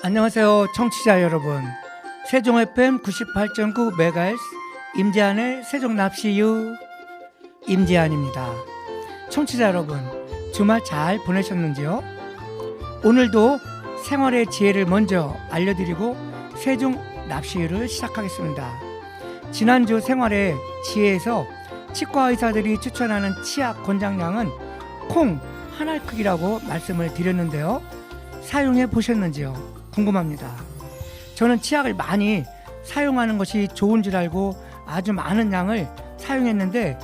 안녕하세요 청취자 여러분. 세종 FM 98.9MHz 임재한의 세종납시유 임재한입니다. 청취자 여러분, 주말 잘 보내셨는지요? 오늘도 생활의 지혜를 먼저 알려드리고 세종납시유를 시작하겠습니다. 지난주 생활의 지혜에서 치과 의사들이 추천하는 치약 권장량은 콩 한 알 크기라고 말씀을 드렸는데요. 사용해 보셨는지요? 궁금합니다. 저는 치약을 많이 사용하는 것이 좋은 줄 알고 아주 많은 양을 사용했는데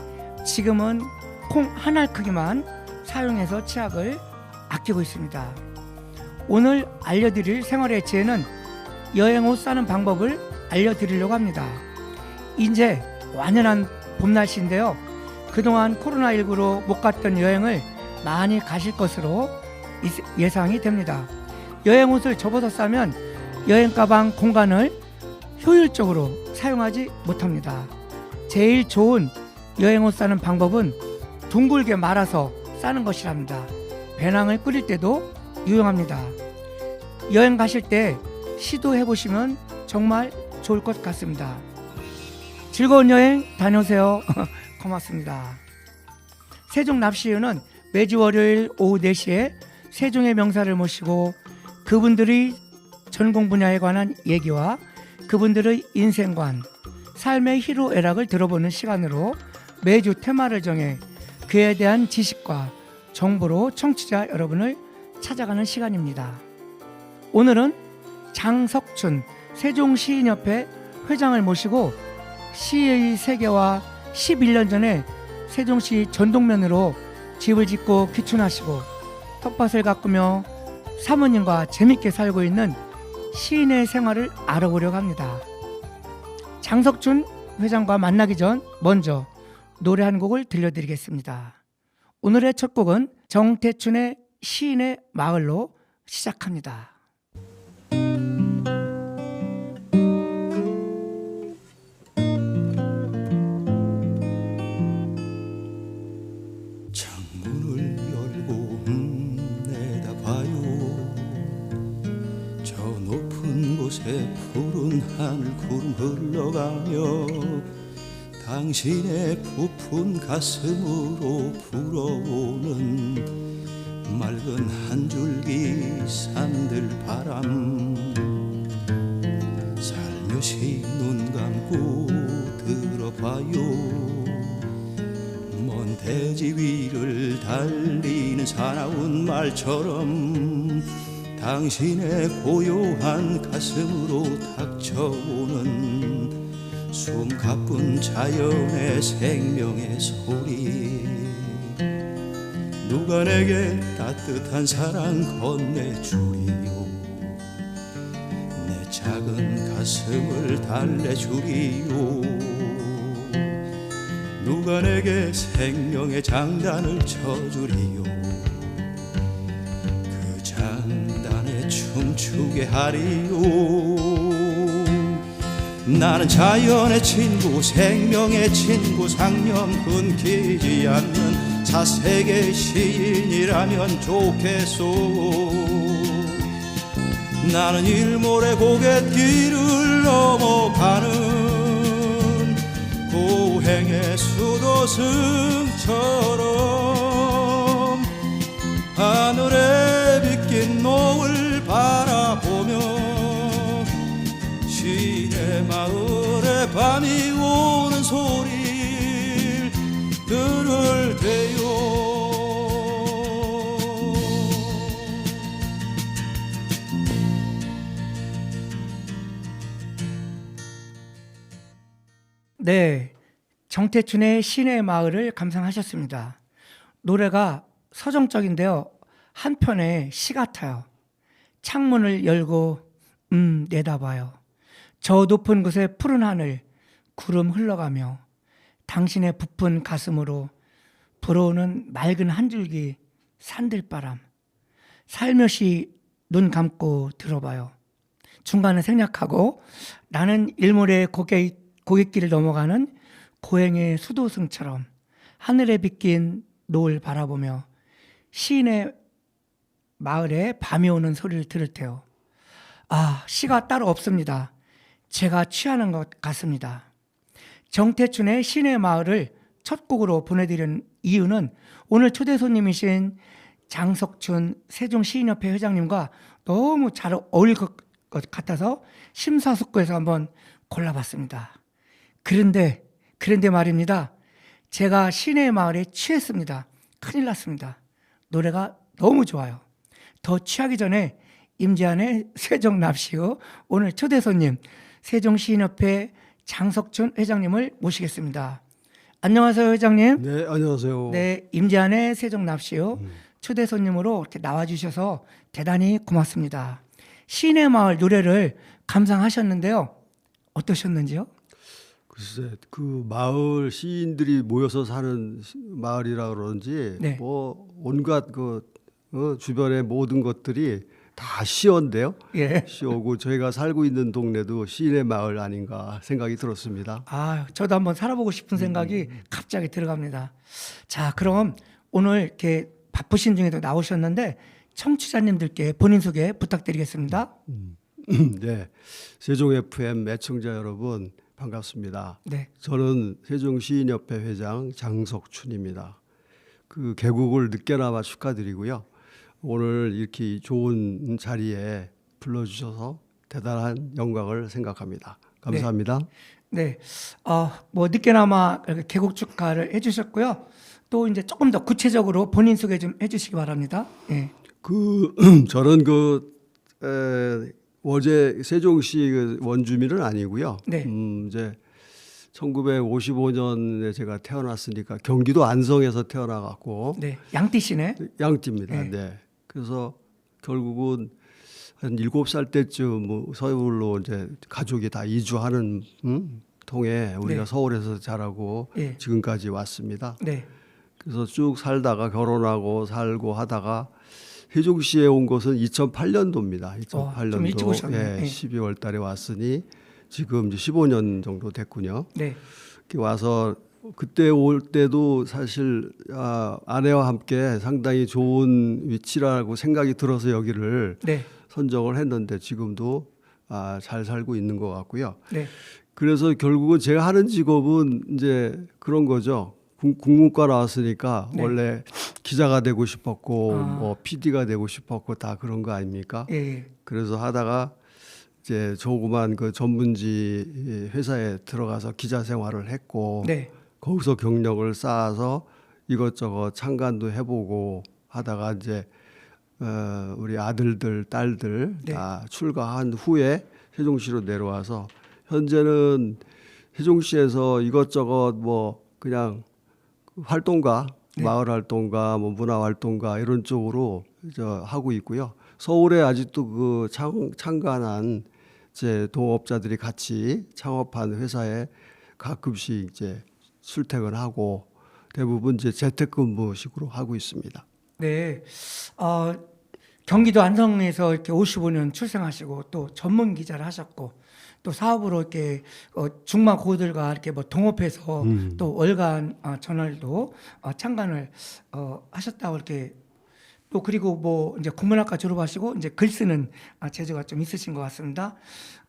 지금은 콩 한 알 크기만 사용해서 치약을 아끼고 있습니다. 오늘 알려드릴 생활의 지혜는 여행옷 싸는 방법을 알려드리려고 합니다. 이제 완연한 봄 날씨인데요. 그동안 코로나19로 못 갔던 여행을 많이 가실 것으로 예상이 됩니다. 여행옷을 접어서 싸면 여행 가방 공간을 효율적으로 사용하지 못합니다. 제일 좋은 여행옷 싸는 방법은 둥글게 말아서 싸는 것이랍니다. 배낭을 꾸릴 때도 유용합니다. 여행 가실 때 시도해 보시면 정말 좋을 것 같습니다. 즐거운 여행 다녀오세요. 고맙습니다. 세종납시유는 매주 월요일 오후 4시에 세종의 명사를 모시고 그분들의 전공 분야에 관한 얘기와 그분들의 인생관, 삶의 희로애락을 들어보는 시간으로 매주 테마를 정해 그에 대한 지식과 정보로 청취자 여러분을 찾아가는 시간입니다. 오늘은 장석춘 세종시인협회 회장을 모시고 시의 세계와 11년 전에 세종시 전동면으로 집을 짓고 귀촌하시고 텃밭을 가꾸며 사모님과 재밌게 살고 있는 시인의 생활을 알아보려고 합니다. 장석춘 회장과 만나기 전 먼저 노래 한 곡을 들려드리겠습니다. 오늘의 첫 곡은 정태춘의 시인의 마을로 시작합니다. 푸른 하늘 구름 흘러가며 당신의 부푼 가슴으로 불어오는 맑은 한 줄기 산들 바람 살며시 눈 감고 들어봐요. 먼 대지 위를 달리는 사나운 말처럼 당신의 고요한 가슴으로 닥쳐오는 숨가쁜 자연의 생명의 소리. 누가 내게 따뜻한 사랑 건네주리요. 내 작은 가슴을 달래주리요. 누가 내게 생명의 장단을 쳐주리요. 춤추게 하리요. 나는 자연의 친구, 생명의 친구, 상념 끊기지 않는 사색의 시인이라면 좋겠소. 나는 일몰의 고갯길을 넘어가는 고행의 수도승처럼 하늘에 빗긴 노을 바라보며 시내 마을에 밤이 오는 소리를 들을 때요. 네, 정태춘의 시내 마을을 감상하셨습니다. 노래가 서정적인데요, 한편의 시 같아요. 창문을 열고 내다봐요. 저 높은 곳에 푸른 하늘, 구름 흘러가며 당신의 부푼 가슴으로 불어오는 맑은 한 줄기 산들바람 살며시 눈 감고 들어봐요. 중간에 생략하고 나는 일몰의 고갯길을 넘어가는 고행의 수도승처럼 하늘에 빗긴 노을 바라보며 시인의 마을에 밤이 오는 소리를 들을 테요. 시가 따로 없습니다. 제가 취하는 것 같습니다. 정태춘의 신의 마을을 첫 곡으로 보내드린 이유는 오늘 초대 손님이신 장석춘 세종시인협회 회장님과 너무 잘 어울릴 것 같아서 심사숙고해서 한번 골라봤습니다. 그런데 말입니다. 제가 신의 마을에 취했습니다. 큰일 났습니다. 노래가 너무 좋아요. 더 취하기 전에 임지한의 세종납시오 오늘 초대 손님 세종시인협회 장석춘 회장님을 모시겠습니다. 안녕하세요, 회장님. 네, 안녕하세요. 네, 임지한의 세종납시오 초대 손님으로 이렇게 나와주셔서 대단히 고맙습니다. 신의 마을 노래를 감상하셨는데요. 어떠셨는지요? 글쎄, 그 마을 시인들이 모여서 사는 마을이라 그런지 네. 뭐 온갖 주변의 모든 것들이 다 시어인데요. 예. 시어고 저희가 살고 있는 동네도 시인의 마을 아닌가 생각이 들었습니다. 저도 한번 살아보고 싶은 생각이 갑자기 들어갑니다. 자, 그럼 오늘 이렇게 바쁘신 중에도 나오셨는데 청취자님들께 본인 소개 부탁드리겠습니다. 네, 세종 FM 애청자 여러분 반갑습니다. 네. 저는 세종시인협회 회장 장석춘입니다. 그 개국을 늦게나마 축하드리고요. 오늘 이렇게 좋은 자리에 불러주셔서 대단한 영광을 생각합니다. 감사합니다. 네. 뭐 늦게나마 이렇게 개국 축하를 해주셨고요. 또 이제 조금 더 구체적으로 본인 소개 좀 해주시기 바랍니다. 예. 저는 어제 세종시 그 원주민은 아니고요. 네. 이제 1955년에 제가 태어났으니까 경기도 안성에서 태어나갖고 네. 양띠시네. 양띠입니다. 네. 네. 그래서 결국은 한 7살 때쯤 뭐 서울로 이제 가족이 다 이주하는 통에 우리가 네. 서울에서 자라고 예. 지금까지 왔습니다. 네. 그래서 쭉 살다가 결혼하고 살고 하다가 세종시에 온 것은 2008년도입니다. 2008년도 좀 일찍 오셨네. 예. 12월 달에 왔으니 지금 이제 15년 정도 됐군요. 네. 이렇게 와서 그때 올 때도 사실 아내와 함께 상당히 좋은 위치라고 생각이 들어서 여기를 네. 선정을 했는데 지금도 잘 살고 있는 것 같고요. 네. 그래서 결국은 제가 하는 직업은 이제 그런 거죠. 국문과 나왔으니까 네. 원래 기자가 되고 싶었고 뭐 PD가 되고 싶었고 다 그런 거 아닙니까? 예. 그래서 하다가 이제 조그만 그 전문지 회사에 들어가서 기자 생활을 했고 네. 거기서 경력을 쌓아서 이것저것 참관도 해보고 하다가 이제 우리 아들들 딸들 네. 다 출가한 후에 세종시로 내려와서 현재는 세종시에서 이것저것 뭐 그냥 활동가 네. 마을 활동가 뭐 문화 활동가 이런 쪽으로 하고 있고요. 서울에 아직도 그 창간한 이제 동업자들이 같이 창업한 회사에 가끔씩 이제 출퇴근하고 대부분 이제 재택근무식으로 하고 있습니다. 네. 경기도 안성에서 이렇게 55년 출생하시고 또 전문 기자를 하셨고 또 사업으로 이렇게 중마 고들과 이렇게 뭐 동업해서 또 월간 저널도 창간을 하셨다고 이렇게 또 그리고 뭐 이제 국문학과 졸업하시고 이제 글 쓰는 재주가 좀 있으신 것 같습니다.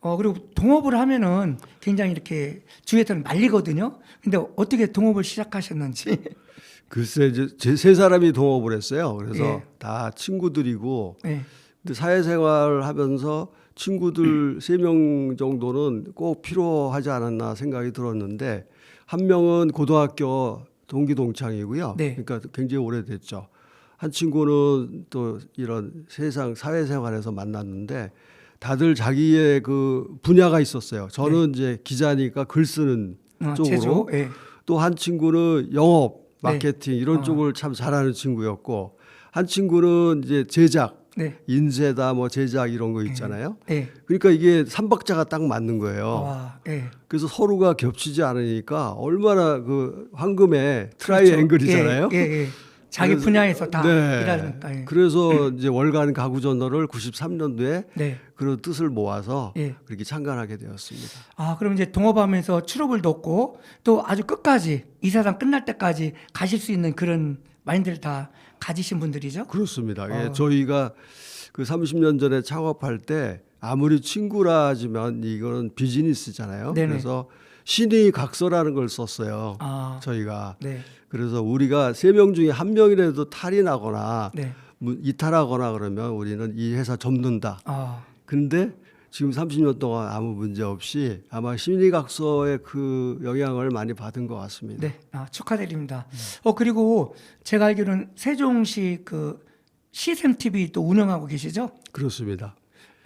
그리고 동업을 하면은 굉장히 이렇게 주위에서는 말리거든요. 근데 어떻게 동업을 시작하셨는지. 글쎄 이제 세 사람이 동업을 했어요. 그래서 예. 다 친구들이고 네. 근데 사회생활 하면서 친구들 3명 정도는 꼭 필요하지 않았나 생각이 들었는데 한 명은 고등학교 동기 동창이고요. 네. 그러니까 굉장히 오래됐죠. 한 친구는 또 이런 세상 사회생활에서 만났는데 다들 자기의 그 분야가 있었어요. 저는 이제 기자니까 글 쓰는 쪽으로 재주. 예. 또 한 친구는 영업, 네. 마케팅 이런 쪽을 참 잘하는 친구였고 한 친구는 이제 제작, 네. 인쇄다 뭐 제작 이런 거 있잖아요. 예. 그러니까 이게 삼박자가 딱 맞는 거예요. 와, 예. 그래서 서로가 겹치지 않으니까 얼마나 그 황금의 트라이앵글이잖아요. 예, 예, 예. 자기 그래서- 분야에서 다 네. 일하니까. 예. 그래서 이제 월간 가구 저널을 93년도에 네. 그런 뜻을 모아서 예. 그렇게 창간하게 되었습니다. 그럼 이제 동업하면서 트러블도 없고 또 아주 끝까지 이 세상 끝날 때까지 가실 수 있는 그런 마인드를 다 가지신 분들이죠. 그렇습니다. 예, 저희가 그 30년 전에 창업할 때 아무리 친구라지만 이거는 비즈니스잖아요. 네네. 그래서 신의 각서라는 걸 썼어요. 아, 저희가. 네, 그래서 우리가 3명 중에 1명이라도 탈이 나거나 네. 이탈하거나 그러면 우리는 이 회사 접는다. 아, 근데 지금 30년 동안 아무 문제 없이 아마 심리각서의 그 영향을 많이 받은 것 같습니다. 네, 축하드립니다. 그리고 제가 알기로는 세종시 그 CSM TV 또 운영하고 계시죠? 그렇습니다.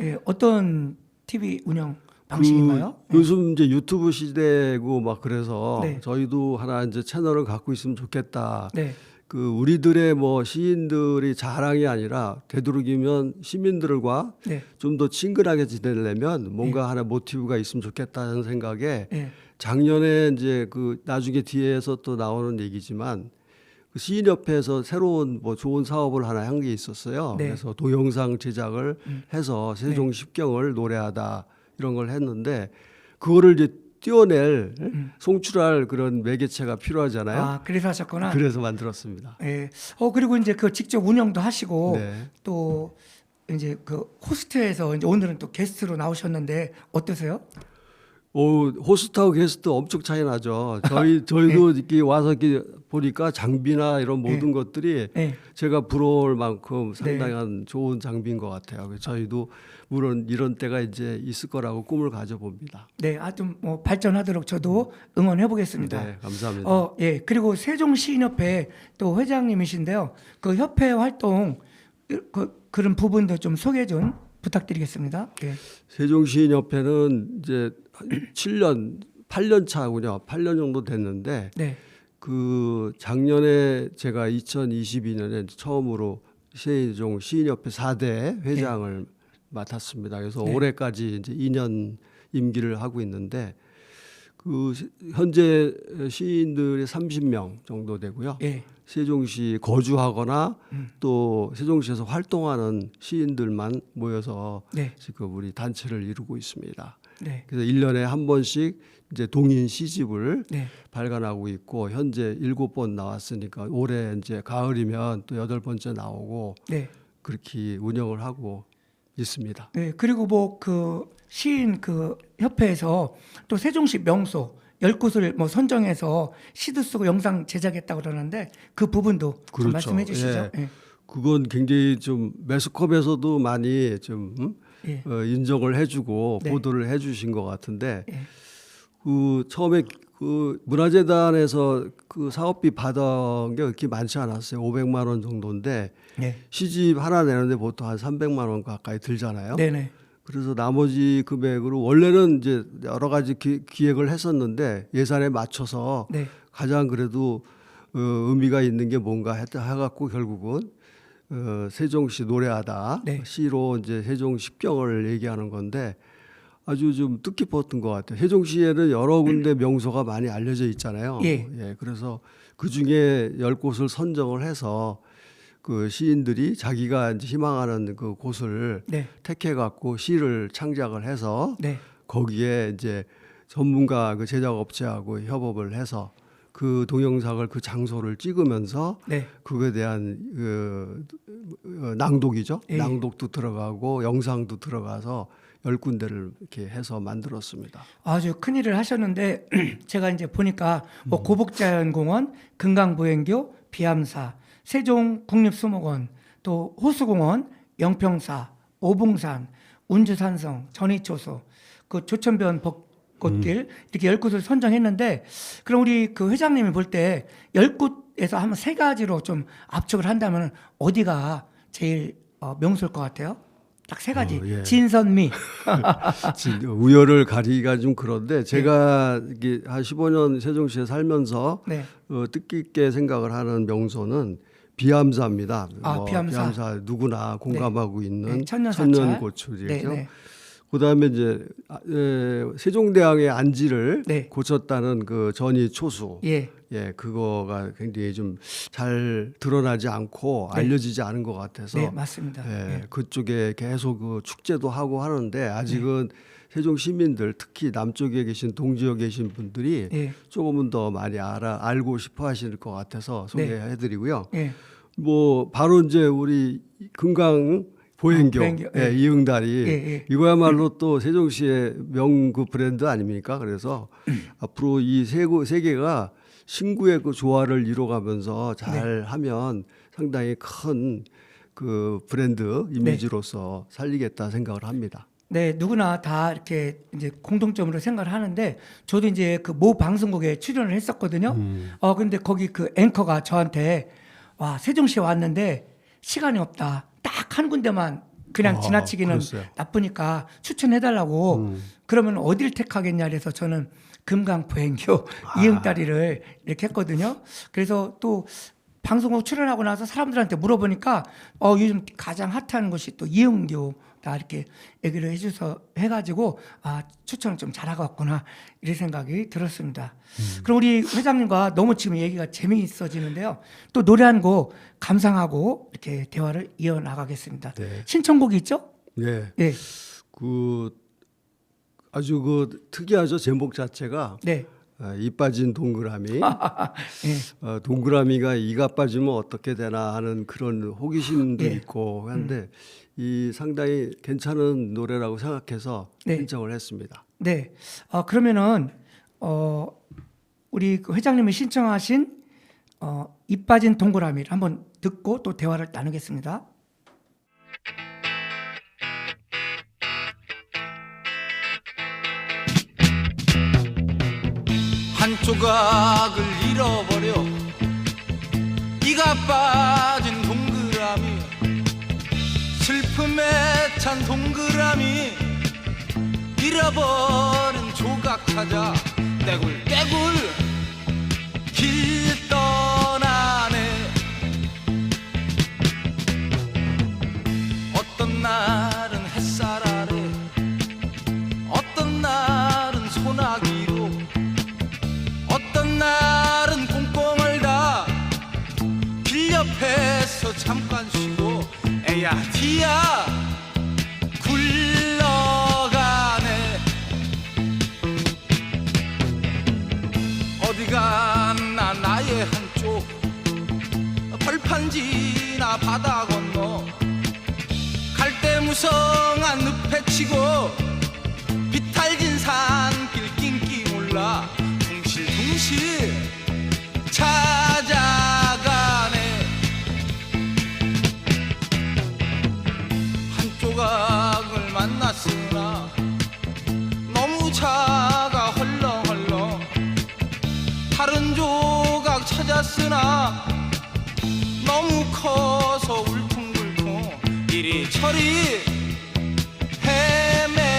예, 어떤 TV 운영 방식인가요? 요즘 이제 유튜브 시대고 막 그래서 네. 저희도 하나 이제 채널을 갖고 있으면 좋겠다. 네, 그 우리들의 뭐 시인들이 자랑이 아니라 되도록이면 시민들과 네, 좀 더 친근하게 지내려면 뭔가 하나 모티브가 있으면 좋겠다는 생각에 네, 작년에 이제 그 나중에 뒤에서 또 나오는 얘기지만 그 시인협회에서 새로운 뭐 좋은 사업을 하나 한 게 있었어요. 네. 그래서 동영상 제작을 해서 세종 십경을 노래하다 이런 걸 했는데 그거를 이제 띄워낼 송출할 그런 매개체가 필요하잖아요. 아, 그래서 하셨구나. 그래서 만들었습니다. 예. 그리고 이제 그 직접 운영도 하시고 네. 또 이제 그 호스트에서 이제 오늘은 또 게스트로 나오셨는데 어떠세요? 호스트하고 게스트 엄청 차이 나죠. 저희도 이렇게 와서 이렇게 보니까 장비나 이런 모든 것들이 네. 제가 부러울 만큼 상당한 좋은 장비인 것 같아요. 그래서 저희도 물론 이런 때가 이제 있을 거라고 꿈을 가져봅니다. 네, 좀 뭐 발전하도록 저도 응원해 보겠습니다. 네, 감사합니다. 예. 그리고 세종시인협회 또 회장님이신데요. 그 협회 활동 그런 부분도 좀 소개 좀 부탁드리겠습니다. 예. 세종시인협회는 이제 8년 차군요. 8년 정도 됐는데 네. 그 작년에 제가 2022년에 처음으로 세종 시인협회 4대 회장을 맡았습니다. 그래서 네. 올해까지 이제 2년 임기를 하고 있는데 그 현재 시인들이 30명 정도 되고요. 예. 세종시 거주하거나 또 세종시에서 활동하는 시인들만 모여서 네. 지금 우리 단체를 이루고 있습니다. 네. 그래서 1년에 한 번씩 이제 동인 시집을 네. 발간하고 있고 현재 7번 나왔으니까 올해 이제 가을이면 또 8번째 나오고 네. 그렇게 운영을 하고 있습니다. 네. 그리고 뭐 그 시인 그 협회에서 또 세종시 명소 10곳을 뭐 선정해서 시도 쓰고 영상 제작했다고 그러는데 그 부분도 좀 그렇죠. 말씀해 주시죠. 예. 예. 그건 굉장히 좀 매스컴에서도 많이 좀 예. 인정을 해주고 네. 보도를 해주신 것 같은데 예. 그 처음에 그 문화재단에서 그 사업비 받은 게 그렇게 많지 않았어요. 500만 원 정도인데 네. 시집 하나 내는데 보통 한 300만 원 가까이 들잖아요. 네네. 그래서 나머지 금액으로 원래는 이제 여러 가지 기획을 했었는데 예산에 맞춰서 네. 가장 그래도 의미가 있는 게 뭔가 해갖고 결국은 세종시 노래하다 네. 시로 이제 세종 십경을 얘기하는 건데 아주 좀 뜻깊었던 것 같아요. 세종시에는 여러 군데 명소가 많이 알려져 있잖아요. 예. 그래서 그 중에 10곳을 선정을 해서 그 시인들이 자기가 이제 희망하는 그 곳을 네. 택해 갖고 시를 창작을 해서 네. 거기에 이제 전문가 그 제작 업체하고 협업을 해서 그 동영상을 그 장소를 찍으면서 네. 그거에 대한 그 낭독이죠. 예. 낭독도 들어가고 영상도 들어가서 10군데를 이렇게 해서 만들었습니다. 아주 큰 일을 하셨는데 제가 이제 보니까 뭐 고북자연공원, 금강보행교, 비암사, 세종국립수목원, 또 호수공원, 영평사, 오봉산, 운주산성, 전이초소, 그 조천변 벚꽃길 이렇게 10곳을 선정했는데 그럼 우리 그 회장님이 볼 때 10곳에서 한 3가지로 좀 압축을 한다면 어디가 제일 명소일 것 같아요? 딱 3가지. 예. 진선미. 우열을 가리기가 좀 그런데 제가 이게 한 15년 세종시에 살면서 네. 뜻깊게 생각을 하는 명소는 비암사입니다. 비암사. 누구나 공감하고 있는 네, 천년사찰. 천년고추이죠. 네, 네. 그다음에 이제 세종대왕의 안지를 네. 고쳤다는 그 전이초수. 예. 그거가 굉장히 좀 잘 드러나지 않고 네. 알려지지 않은 것 같아서 네, 맞습니다. 예. 그쪽에 계속 그 축제도 하고 하는데 아직은 세종 시민들 특히 남쪽에 계신 동지역에 계신 분들이 예. 조금은 더 많이 알고 싶어 하실 것 같아서 소개해드리고요. 예. 뭐 바로 이제 우리 금강 보행교, 보행교, 예, 예. 이응다리 예, 예. 이거야말로 또 세종시의 명그 브랜드 아닙니까? 그래서 앞으로 이 세 개가 신구의 그 조화를 이뤄가면서 잘 하면 상당히 큰 그 브랜드 이미지로서 살리겠다 생각을 합니다. 네, 누구나 다 이렇게 이제 공통점으로 생각을 하는데 저도 이제 그 모 방송국에 출연을 했었거든요. 근데 거기 그 앵커가 저한테 와, 세종시에 왔는데 시간이 없다. 딱 한 군데만 그냥 지나치기는 그랬어요. 나쁘니까 추천해달라고. 그러면 어디를 택하겠냐 그래서 저는 금강 보행교 이응다리를 이렇게 했거든요. 그래서 또 방송국 출연하고 나서 사람들한테 물어보니까 요즘 가장 핫한 곳이 또 이응교다 이렇게 얘기를 해줘서 해가지고 추천을 좀 잘하고 왔구나 이런 생각이 들었습니다. 그럼 우리 회장님과 너무 지금 얘기가 재미있어지는데요. 또 노래 한 곡 감상하고 이렇게 대화를 이어나가겠습니다. 네. 신청곡이 있죠? 네, 네, 그 아주 그 특이하죠 제목 자체가 네, 이 빠진 동그라미. 네. 동그라미가 이가 빠지면 어떻게 되나 하는 그런 호기심도 예. 있고 한데 이 상당히 괜찮은 노래라고 생각해서 네. 신청을 했습니다. 네. 그러면은 우리 그 회장님이 신청하신 이 빠진 동그라미를 한번 듣고 또 대화를 나누겠습니다. 한 조각을 잃어버려 이가 빠진 동그라미 슬픔에 찬 동그라미 잃어버린 조각 찾아 떼굴떼굴 길 떠나네 어떤 날은 햇살 아래 어떤 날은 소나기로 어떤 날은 꽁꽁 얼다 길 옆에서 잠깐 쉬고 에야 디야 굴러가네 어디 갔나 나의 한쪽 벌판지나 바다 건너 갈대무성한 늪에 치고 비탈진 산길 낑낑 올라 둥실둥실 찾아가네 한 조각을 만났으나 너무 작아 헐렁헐렁 다른 조각 찾았으나 너무 커서 울퉁불퉁 이리저리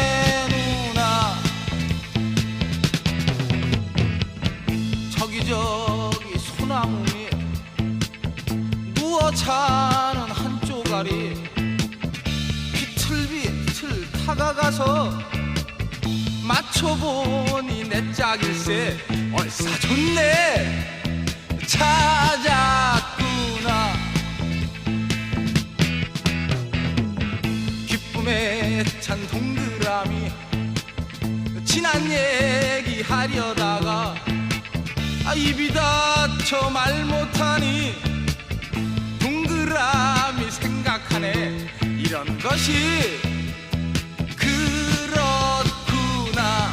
헤매누나 저기저기 소나무 밑 누워 자는 한 쪼가리 비틀비틀 다가가서 맞춰보니 내 짝일세 얼싸 좋네 찾았구나 기쁨에 찬 동그라미 지난 얘기 하려다가 입이 닫혀 말 못하니 동그라미 생각하네 이런 것이 그렇구나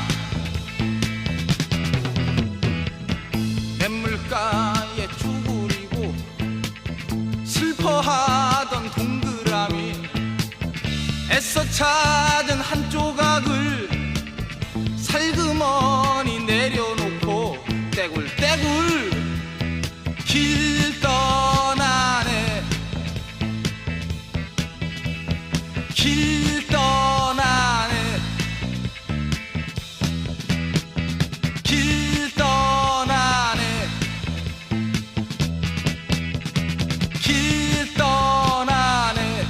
냇물가에 쭈그리고 슬퍼하던 동그라미 애써 찾은 한 조각을 살그머니 내려놓고 떼굴떼굴 길 떠나네 길 떠나네 길 떠나네 길 떠나네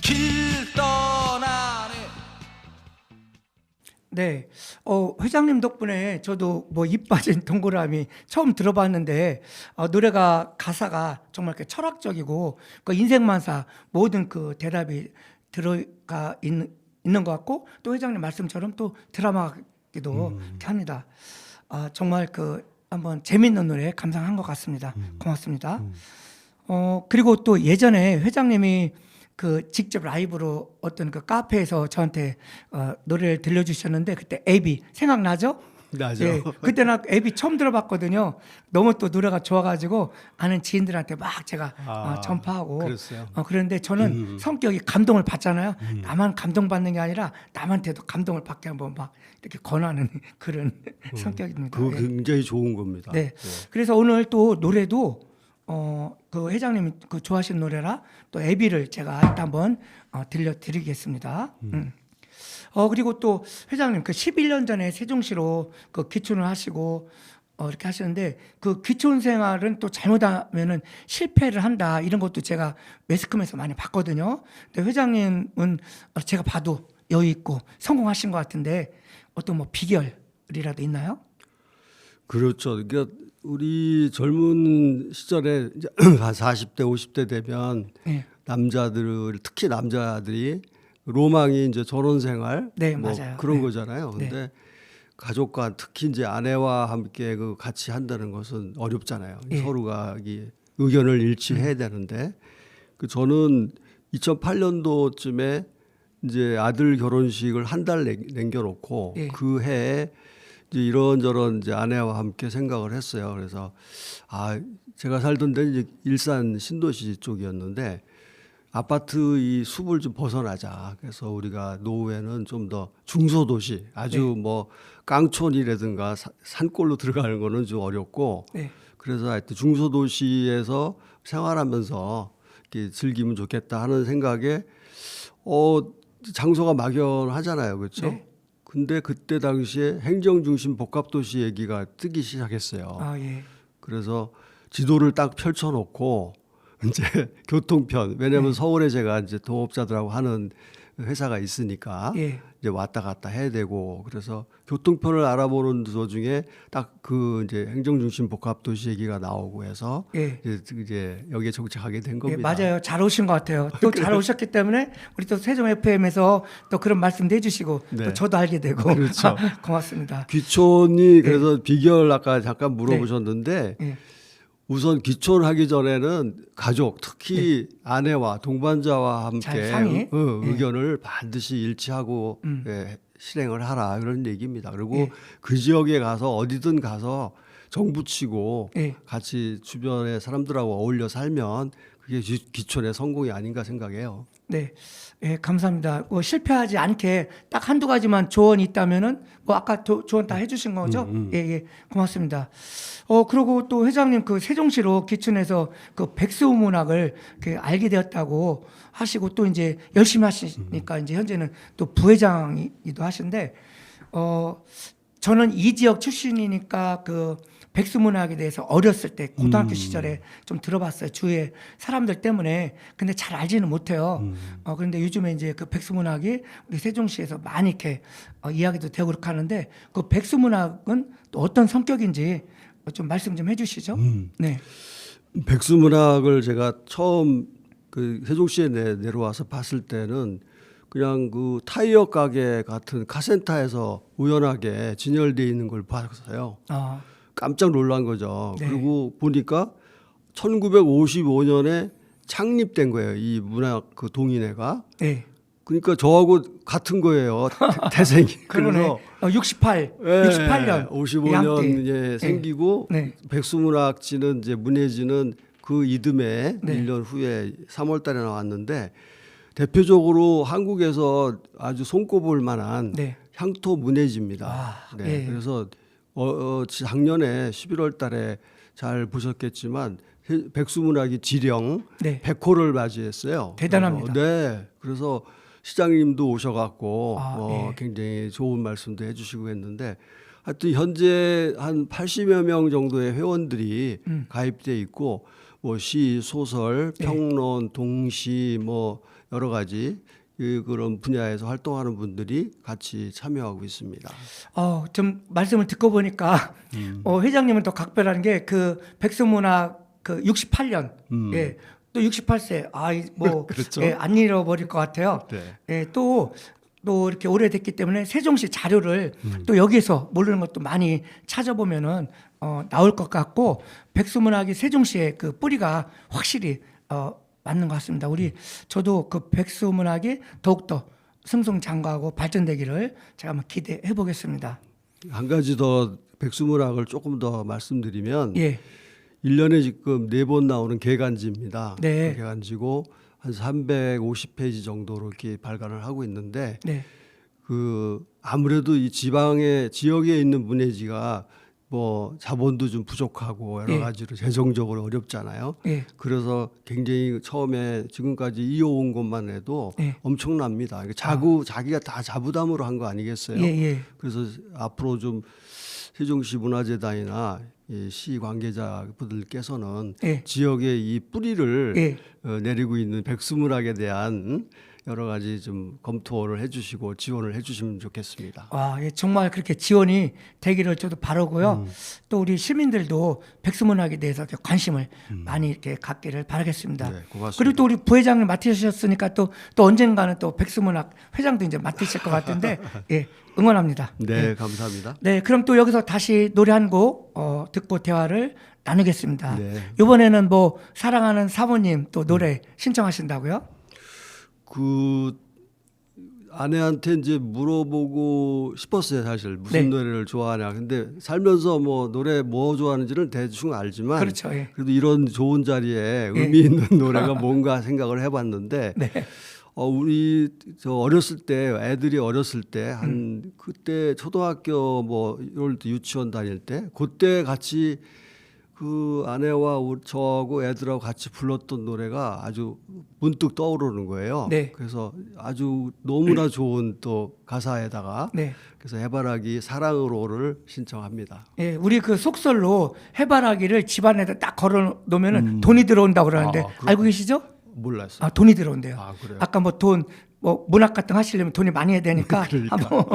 길 떠나네 네, 회장님 덕분에 저도 뭐 입 빠진 동그라미 처음 들어봤는데 노래가 가사가 정말 이렇게 철학적이고 그 인생만사 모든 그 대답이 들어가 있는 것 같고 또 회장님 말씀처럼 또 드라마 같기도 합니다. 정말 그 한번 재밌는 노래 감상한 것 같습니다. 고맙습니다. 그리고 또 예전에 회장님이 그 직접 라이브로 어떤 그 카페에서 저한테 노래를 들려주셨는데 그때 에비 생각나죠? 나죠. 예, 그때 나 에비 처음 들어봤거든요. 너무 또 노래가 좋아가지고 아는 지인들한테 막 제가 전파하고. 그랬어요. 그런데 저는 성격이 감동을 받잖아요. 나만 감동받는 게 아니라 남한테도 감동을 받게 한번 막 이렇게 권하는 그런 성격입니다. 그거 예. 굉장히 좋은 겁니다. 네. 그래서 오늘 또 노래도 그 회장님이 그 좋아하시는 노래라 또 에비를 제가 일단 한번 들려드리겠습니다. 그리고 또 회장님 그 11년 전에 세종시로 그 귀촌을 하시고 이렇게 하시는데 그 귀촌 생활은 또 잘못하면은 실패를 한다 이런 것도 제가 매스컴에서 많이 봤거든요. 근데 회장님은 제가 봐도 여유 있고 성공하신 것 같은데 어떤 뭐 비결이라도 있나요? 그렇죠. 그러니까 우리 젊은 시절에 이제 한 40대, 50대 되면 네. 특히 남자들이 로망이 이제 결혼 생활, 네, 뭐 맞아요. 그런 네. 거잖아요. 근데 가족과 특히 이제 아내와 함께 그 같이 한다는 것은 어렵잖아요. 예. 서로가 이 의견을 일치해야 되는데 그 저는 2008년도쯤에 이제 아들 결혼식을 한 달 남겨놓고 예. 그 해에 이제 이런저런 이제 아내와 함께 생각을 했어요. 그래서 제가 살던 데는 이제 일산 신도시 쪽이었는데 아파트 이 숲을 좀 벗어나자. 그래서 우리가 노후에는 좀 더 중소도시 아주 뭐 깡촌이라든가 산골로 들어가는 거는 좀 어렵고 네. 그래서 하여튼 중소도시에서 생활하면서 이렇게 즐기면 좋겠다 하는 생각에 장소가 막연하잖아요. 그렇죠? 네. 근데 그때 당시에 행정중심 복합도시 얘기가 뜨기 시작했어요. 예. 그래서 지도를 딱 펼쳐놓고 이제 교통편 왜냐하면 서울에 제가 이제 동업자들하고 하는 회사가 있으니까 예. 이제 왔다 갔다 해야 되고 그래서 교통편을 알아보는 도중에 딱 그 이제 행정중심 복합도시 얘기가 나오고 해서 예. 이제 여기에 정착하게 된 예, 겁니다. 맞아요. 잘 오신 것 같아요. 또 잘 오셨기 때문에 우리 또 세종 FM에서 또 그런 말씀도 해주시고 네. 또 저도 알게 되고 그렇죠. 고맙습니다. 귀촌이 그래서 비결 아까 잠깐 물어보셨는데 예. 우선 귀촌하기 전에는 가족 특히 아내와 동반자와 잘 함께 상의. 의견을 반드시 일치하고 실행을 하라 그런 얘기입니다. 그리고 그 지역에 가서 어디든 가서 정부 치고 같이 주변의 사람들하고 어울려 살면 그게 귀촌의 성공이 아닌가 생각해요. 네, 감사합니다. 실패하지 않게 딱 한두 가지만 조언이 있다면은 아까 조언 다 해주신 거죠? 예, 고맙습니다. 그리고 또 회장님 그 세종시로 귀촌해서 그 백수문학을 알게 되었다고 하시고 또 이제 열심히 하시니까 이제 현재는 또 부회장이기도 하신데 저는 이 지역 출신이니까 그 백수문학에 대해서 어렸을 때 고등학교 시절에 좀 들어봤어요. 주위에 사람들 때문에. 근데 잘 알지는 못해요. 그런데 요즘에 이제 그 백수문학이 우리 세종시에서 많이 이렇게 이야기도 되고 그렇게 하는데 그 백수문학은 또 어떤 성격인지 좀 말씀 좀 해주시죠. 네. 백수문학을 제가 처음 그 세종시에 내려와서 봤을 때는 그냥 그 타이어 가게 같은 카센터에서 우연하게 진열되어 있는 걸 봤어요. 깜짝 놀란 거죠. 네. 그리고 보니까 1955년에 창립된 거예요. 이 문학 그 동인회가. 네. 그러니까 저하고 같은 거예요. 태생이. 그러네. 68년. 55년에 생기고 백수문학지는 이제 문예지는 그 이듬해 1년 후에 3월 달에 나왔는데 대표적으로 한국에서 아주 손꼽을 만한 향토 문예지입니다. 그래서 작년에 11월 달에 잘 보셨겠지만 백수문학이 지령 100호를 맞이했어요. 대단합니다. 그래서 시장님도 오셔갖고 굉장히 좋은 말씀도 해주시고 했는데 하여튼 현재 한 80여 명 정도의 회원들이 가입돼 있고 뭐 시, 소설, 평론, 동시 뭐 여러 가지 그런 분야에서 활동하는 분들이 같이 참여하고 있습니다. 좀 말씀을 듣고 보니까 회장님은 또 각별한 게 그 백수문학 그 68년 또 68세 그렇죠. 안 잃어버릴 것 같아요. 또 이렇게 오래됐기 때문에 세종시 자료를 또 여기서 모르는 것도 많이 찾아보면은 나올 것 같고 백수문학이 세종시의 그 뿌리가 확실히 맞는 것 같습니다. 저도 그 백수문학이 더욱더 승승장구하고 발전되기를 제가 한번 기대해 보겠습니다. 한 가지 더 백수문학을 조금 더 말씀드리면 예. 1년에 지금 4번 나오는 개간지입니다. 네. 개간지고 한 350페이지 정도로 이렇게 발간을 하고 있는데 네. 그 아무래도 이 지역에 있는 문예지가 뭐 자본도 좀 부족하고 여러 예. 가지로 재정적으로 어렵잖아요. 예. 그래서 굉장히 처음에 지금까지 이어온 것만 해도 예. 엄청납니다. 자기가 다 자부담으로 한 거 아니겠어요? 예. 그래서 앞으로 좀 세종시 문화재단이나 이 시 관계자분들께서는 예. 지역의 이 뿌리를 예. 내리고 있는 백수문학에 대한 여러 가지 좀 검토를 해주시고 지원을 해주시면 좋겠습니다. 예, 정말 그렇게 지원이 되기를 저도 바라고요. 또 우리 시민들도 백수문학에 대해서 이렇게 관심을 많이 이렇게 갖기를 바라겠습니다. 네, 고맙습니다. 그리고 또 우리 부회장을 맡으셨으니까 또 언젠가는 또 백수문학 회장도 이제 맡으실 것 같은데 예, 응원합니다. 네, 감사합니다. 네, 그럼 또 여기서 다시 노래 한 곡 듣고 대화를 나누겠습니다. 네. 이번에는 뭐 사랑하는 사모님 또 노래 신청하신다고요? 그 아내한테 이제 물어보고 싶었어요, 사실 무슨 네. 노래를 좋아하냐. 근데 살면서 뭐 노래 뭐 좋아하는지는 대충 알지만 그렇죠. 예. 그래도 이런 좋은 자리에 의미 있는 노래가 뭔가 생각을 해봤는데 네. 우리 저 어렸을 때 애들이 어렸을 때 한 그때 초등학교 뭐 이럴 때 유치원 다닐 때 그때 같이 그 아내와 저하고 애들하고 같이 불렀던 노래가 아주 문득 떠오르는 거예요. 네. 그래서 아주 너무나 좋은 또 가사에다가 네. 그래서 해바라기 사랑으로를 신청합니다. 예, 우리 그 속설로 해바라기를 집안에다 딱 걸어 놓으면은 돈이 들어온다고 그러는데 그렇군요. 알고 계시죠? 몰랐어요. 돈이 들어온대요. 그래요? 아까 뭐 돈 문학 같은 거 하시려면 돈이 많이 해야 되니까 그러니까. 한번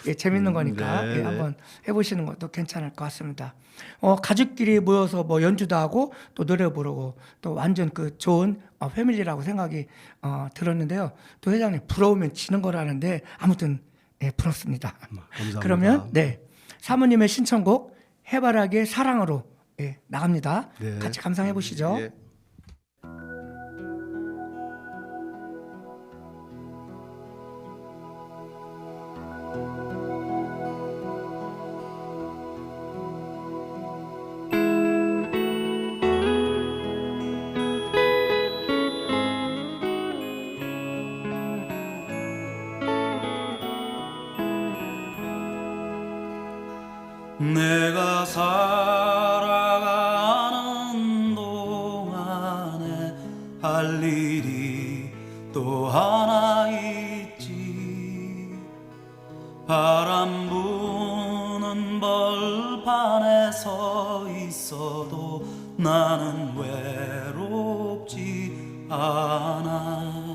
예, 재밌는 거니까 네, 예, 네. 한번 해보시는 것도 괜찮을 것 같습니다. 가족끼리 모여서 뭐 연주도 하고 또 노래 부르고 또 완전 그 좋은 패밀리라고 생각이 들었는데요. 또 회장님 부러우면 지는 거라는데 아무튼 예, 부럽습니다. 감사합니다. 그러면 네 사모님의 신청곡 해바라기의 사랑으로 예, 나갑니다. 네. 같이 감상해 보시죠. 예. 내가 살아가는 동안에 할 일이 또 하나 있지. 바람 부는 벌판에 서 있어도 나는 외롭지 않아.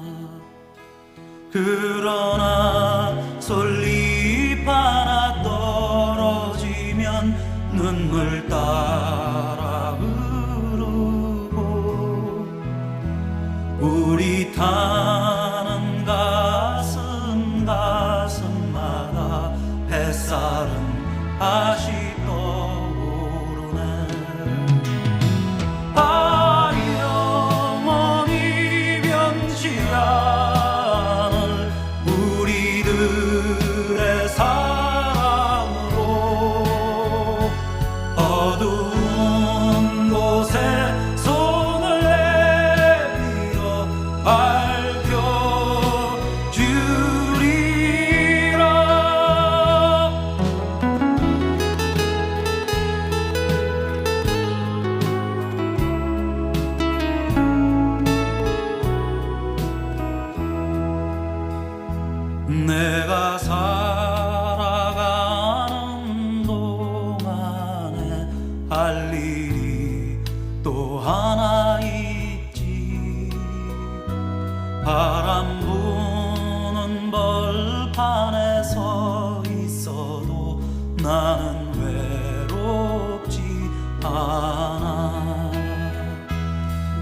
그러나 솔잎 하나 떨어지면 눈물 따라 흐르고 우리 타는 가슴마다 햇살은 다시 떠오르네. 영원히 변치 않을 우리들의 사랑으로 어두운 곳에 손을 내밀어 밝혀주리라. 내가 살아가는 동안에 할 일이 또 하나 있지. 바람 부는 벌판에 서 있어도 나는 외롭지 않아.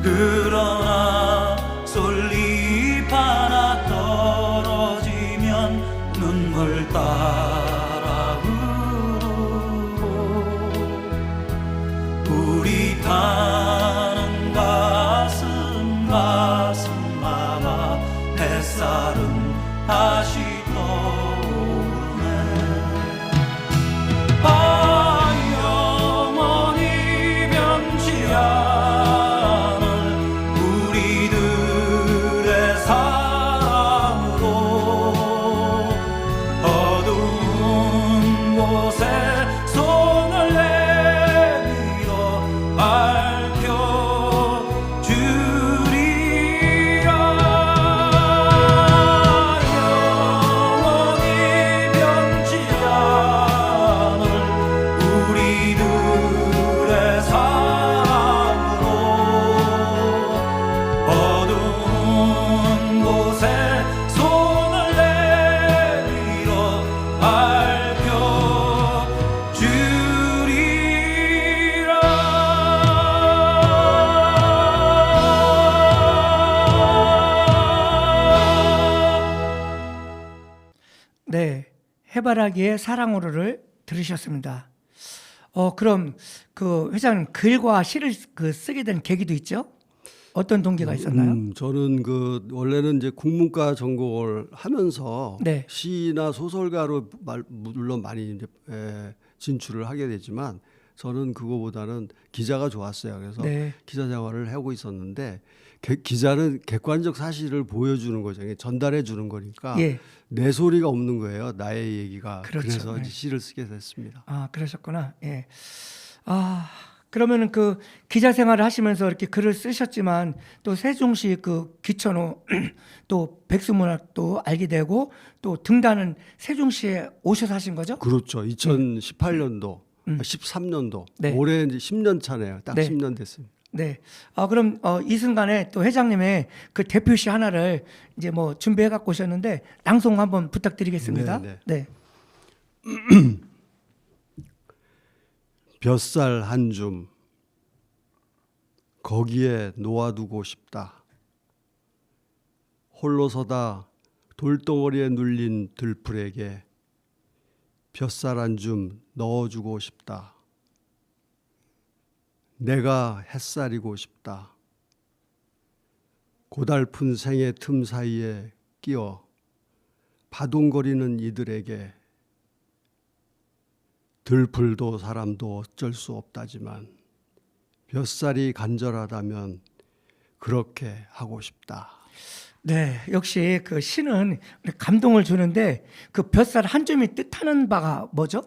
그러나 솔잎 하나 떨어지면 눈물 따라 흐르고 가슴마다 햇살은 다시 떠오르네. 아, 영원히 변치 않을 우리들의 사랑으로 어두운 곳에 손을 내밀어 밝혀주리라. 영원히 변치 않을 우리들의 사랑으로 어두운 곳에 손을 내밀어 밝혀주리라. 네, 해바라기의 사랑으로를 들으셨습니다. 그럼 그 회장님 글과 시를 쓰게 된 계기도 있죠? 어떤 동기가 있었나요? 저는 그 원래는 이제 국문과 전공을 하면서 네. 시나 소설가로 물론 많이 이제 진출을 하게 되지만 저는 그거보다는 기자가 좋았어요. 그래서 네. 기자 생활을 하고 있었는데 기자는 객관적 사실을 보여주는 거죠. 전달해 주는 거니까 예. 내 소리가 없는 거예요. 나의 얘기가. 그렇죠. 그래서 네. 이제 시를 쓰게 됐습니다. 아, 그러셨구나. 예. 그러면은 그 기자 생활을 하시면서 이렇게 글을 쓰셨지만 또 세종시 그 귀천호 또 백수문학도 알게 되고 또 등단은 세종시에 오셔서 하신 거죠? 그렇죠. 2018년도, 13년도 네. 올해 이제 10년 차네요. 딱 네. 10년 됐습니다. 네. 그럼 이 순간에 또 회장님의 그 대표시 하나를 이제 뭐 준비해 갖고 오셨는데 낭송 한번 부탁드리겠습니다. 네, 네. 볕살 한 줌 거기에 놓아두고 싶다. 홀로 서다 돌덩어리에 눌린 들풀에게 볕살 한 줌 넣어주고 싶다. 내가 햇살이고 싶다. 고달픈 생의 틈 사이에 끼어 바둥거리는 이들에게 들풀도 사람도 어쩔 수 없다지만 볕살이 간절하다면 그렇게 하고 싶다. 네, 역시 그 시는 감동을 주는데 그 볕살 한 점이 뜻하는 바가 뭐죠?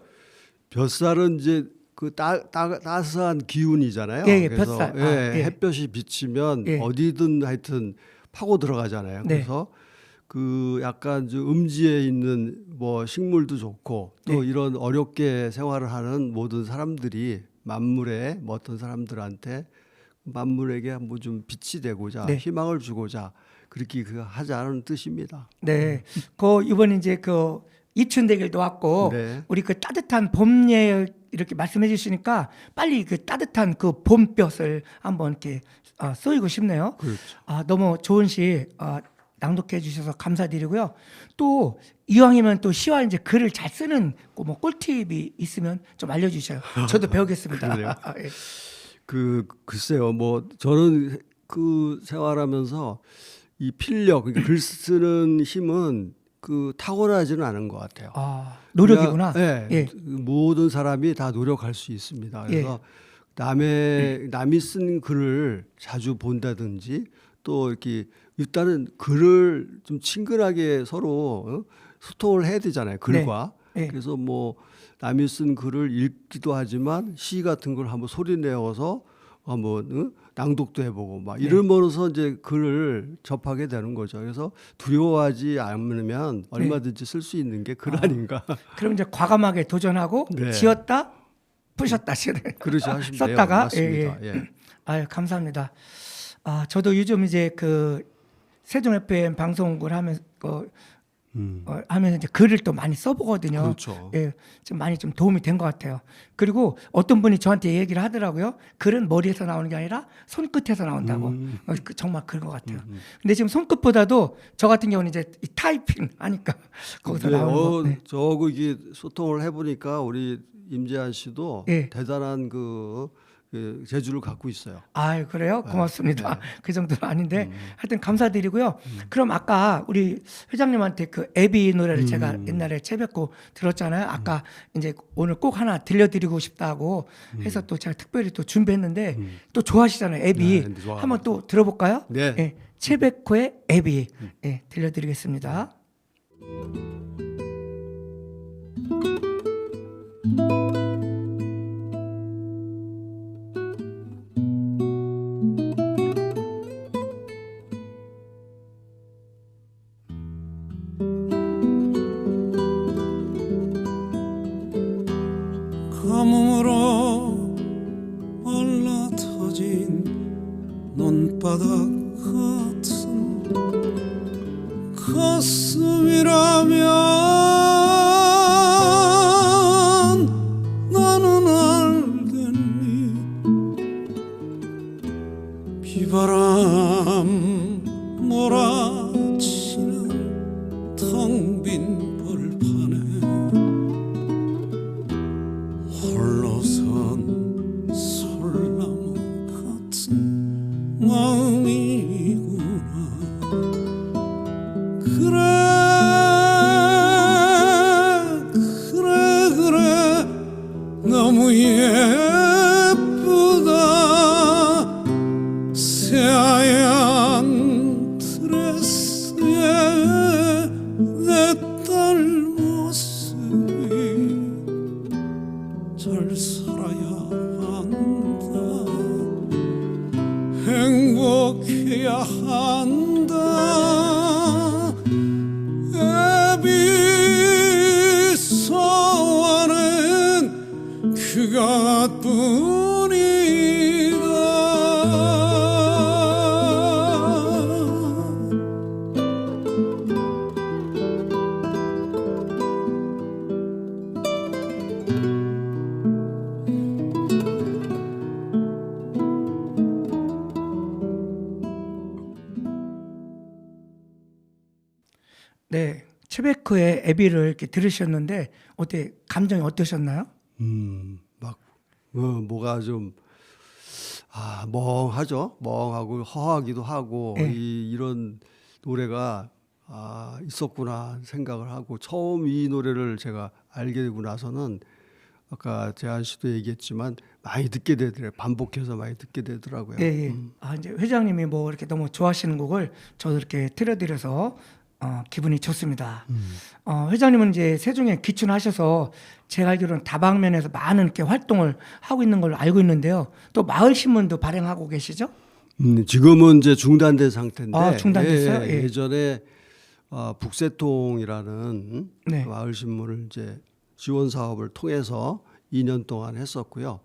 볕살은 이제 그 따스한 기운이잖아요. 예, 그래서 볕살. 예. 햇볕이 비치면 예. 어디든 하여튼 파고 들어가잖아요. 네. 그래서 그 약간 좀 음지에 있는 뭐 식물도 좋고 또 네. 이런 어렵게 생활을 하는 모든 사람들이 만물에 뭐 어떤 사람들한테 만물에게 뭐 좀 빛이 되고자 네. 희망을 주고자 그렇게 그 하자는 뜻입니다. 네. 그 이번 이제 그 입춘대길도 왔고 네. 우리 그 따뜻한 봄 예열 이렇게 말씀해 주시니까 빨리 그 따뜻한 그 봄볕을 한번 이렇게 쏘이고 싶네요. 그렇죠. 너무 좋은 시 낭독해 주셔서 감사드리고요. 또 이왕이면 또 시와 이제 글을 잘 쓰는 뭐 꿀팁이 있으면 좀 알려주셔요. 저도 배우겠습니다. 그래요? 예. 글쎄요. 뭐 저는 그 생활하면서 이 필력, 그러니까 글 쓰는 힘은 그 타고나지는 않은 것 같아요. 노력이구나. 그냥, 예. 모든 사람이 다 노력할 수 있습니다. 그래서 남이 쓴 글을 자주 본다든지 또 이렇게 일단은 글을 좀 친근하게 서로 소통을 해야 되잖아요. 글과. 네. 그래서 뭐 남이 쓴 글을 읽기도 하지만 시 같은 걸 한번 소리 내어서 한번 낭독도 해보고 막 이러면서 이제 글을 접하게 되는 거죠. 그래서 두려워하지 않으면 얼마든지 쓸 수 있는 게 글 아닌가. 그럼 이제 과감하게 도전하고 네. 지었다 푸셨다 그러시 하시면 돼요. 썼다가 맞습니다. 예. 아유 감사합니다. 저도 요즘 이제 그 세종 FM 방송국을 하면서 하면서 이제 글을 또 많이 써보거든요. 그렇죠. 예, 좀 많이 좀 도움이 된 것 같아요. 그리고 어떤 분이 저한테 얘기를 하더라고요. 글은 머리에서 나오는 게 아니라 손끝에서 나온다고. 정말 그런 것 같아요. 근데 지금 손끝보다도 저 같은 경우는 이제 이 타이핑 하니까 거기서 네, 나오는 거. 네. 저거 이게 소통을 해보니까 우리 임재한 씨도 예. 대단한 그 그 재주를 갖고 있어요. 아, 그래요? 고맙습니다. 네. 그 정도는 아닌데 하여튼 감사드리고요. 그럼 아까 우리 회장님한테 그 애비 노래를 제가 옛날에 채뵙고 들었잖아요. 아까 이제 오늘 꼭 하나 들려드리고 싶다고 해서 또 제가 특별히 또 준비했는데 또 좋아하시잖아요. 애비. 네, 좋아합니다. 한번 또 들어볼까요? 네. 예, 채백호의 애비. 예, 들려드리겠습니다. 가뭄으로 말라터진 논바닥 같은 가슴이라면 나는 알겠니. 비바람 몰아치는 텅 빈 벌판에 홀로선 솔나무 같은 마음이구나. 그래 그래 그래 너무 예쁘다. 새하얀 드레스에 내 딸 모습이 잘 살아야 한다. 행복해야 한다. 애비 소원은 그것뿐이다. 네, 채백호의 애비를 이렇게 들으셨는데 어때 감정이 어떠셨나요? 막 뭐가 좀 멍하죠. 멍하고 허하기도 하고 네. 이런 노래가 있었구나 생각을 하고 처음 이 노래를 제가 알게 되고 나서는 아까 재한 씨도 얘기했지만 많이 듣게 되더라고요. 반복해서 많이 듣게 되더라고요. 예, 예. 이제 회장님이 뭐 이렇게 너무 좋아하시는 곡을 저도 이렇게 틀어드려서 기분이 좋습니다. 회장님은 이제 세종에 귀촌하셔서 제가 알기로는 다방면에서 많은 이렇게 활동을 하고 있는 걸로 알고 있는데요. 또 마을 신문도 발행하고 계시죠? 지금은 이제 중단된 상태인데 중단됐어요? 예. 예전에 북새통이라는 네. 마을 신문을 이제 지원 사업을 통해서 2년 동안 했었고요.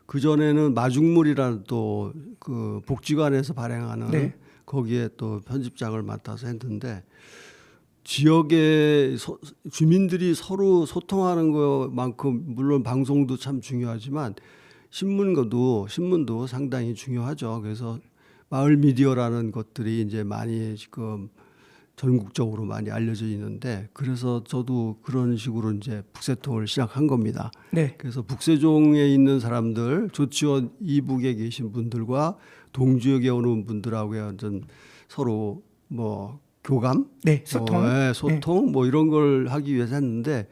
그 전에는 마중물이라는 또 그 복지관에서 발행하는 네. 거기에 또 편집장을 맡아서 했는데 지역의 주민들이 서로 소통하는 것만큼 물론 방송도 참 중요하지만 신문도 상당히 중요하죠. 그래서 마을 미디어라는 것들이 이제 많이 지금 전국적으로 많이 알려져 있는데 그래서 저도 그런 식으로 이제 북새통을 시작한 겁니다. 네. 그래서 북새종에 있는 사람들, 조치원 이북에 계신 분들과 동지역에 오는 분들하고 완전 서로 뭐 교감, 네, 소통. 소통 뭐 이런 걸 하기 위해서 했는데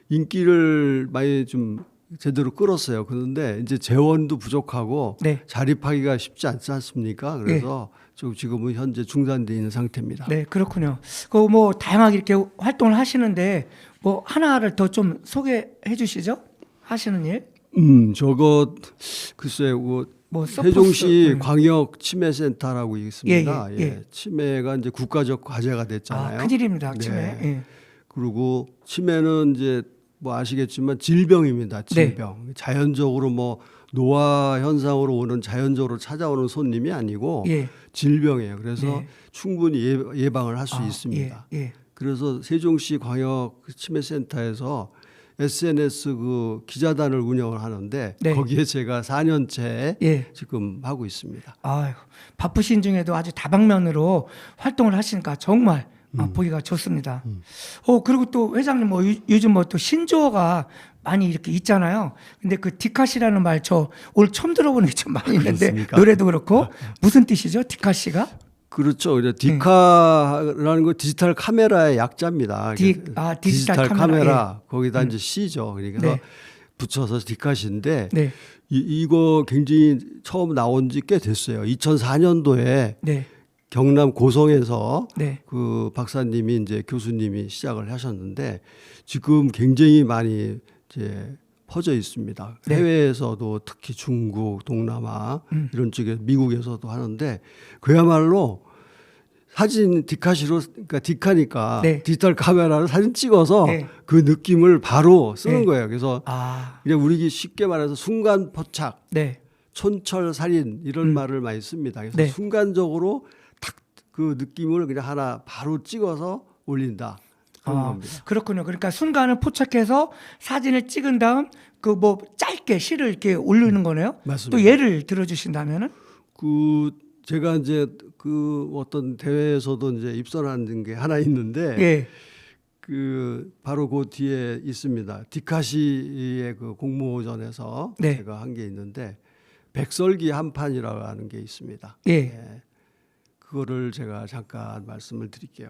인기를 많이 좀 제대로 끌었어요. 그런데 이제 재원도 부족하고 네. 자립하기가 쉽지 않지 않습니까? 그래서 지금은 현재 중단돼 있는 상태입니다. 네, 그렇군요. 그 뭐 다양하게 이렇게 활동을 하시는데 뭐 하나를 더 좀 소개해 주시죠? 하시는 일? 저거 글쎄요. 뭐 세종시 광역 치매센터라고 있습니다. 예. 치매가 이제 국가적 과제가 됐잖아요. 큰일입니다. 치매. 네. 예. 그리고 치매는 이제 뭐 아시겠지만 질병입니다. 질병. 자연적으로 뭐 노화 현상으로 오는 자연적으로 찾아오는 손님이 아니고 예. 질병이에요. 그래서 네. 충분히 예방을 할 수 있습니다. 예. 그래서 세종시 광역 치매센터에서 SNS 그 기자단을 운영을 하는데 네. 거기에 제가 4년째 예. 지금 하고 있습니다. 아유, 바쁘신 중에도 아주 다방면으로 활동을 하시니까 정말 보기가 좋습니다. 그리고 또 회장님 뭐 요즘 뭐 또 신조어가 많이 이렇게 있잖아요. 근데 그 디카시라는 말 저 오늘 처음 들어보는 게 좀 많이 있는데 그렇습니까? 노래도 그렇고 무슨 뜻이죠? 디카시가? 그렇죠. 이제 디카라는 거 디지털 카메라의 약자입니다. 디지털 카메라. 거기다 이제 C죠. 그러니까 네. 붙여서 디카시인데 네. 이거 굉장히 처음 나온 지 꽤 됐어요. 2004년도에 네. 경남 고성에서 네. 그 박사님이 이제 교수님이 시작을 하셨는데 지금 굉장히 많이 이제 퍼져 있습니다. 네. 해외에서도 특히 중국, 동남아 이런 쪽에 미국에서도 하는데 그야말로 사진 디카시로 그러니까 디카니까 네. 디지털 카메라로 사진 찍어서 네. 그 느낌을 바로 쓰는 네. 거예요. 그래서 그냥 우리 쉽게 말해서 순간 포착, 네. 촌철 살인 이런 말을 많이 씁니다. 그래서 네. 순간적으로 딱 그 느낌을 그냥 하나 바로 찍어서 올린다. 그런 겁니다. 그렇군요. 그러니까 순간을 포착해서 사진을 찍은 다음 그 뭐 짧게 시를 이렇게 올리는 거네요. 맞습니다. 또 예를 들어주신다면은 그 제가 이제 그 어떤 대회에서도 이제 입선한 게 하나 있는데 예. 그 바로 그 뒤에 있습니다. 디카시의 그 공모전에서 네. 제가 한 게 있는데 백설기 한판이라고 하는 게 있습니다. 예. 네. 그거를 제가 잠깐 말씀을 드릴게요.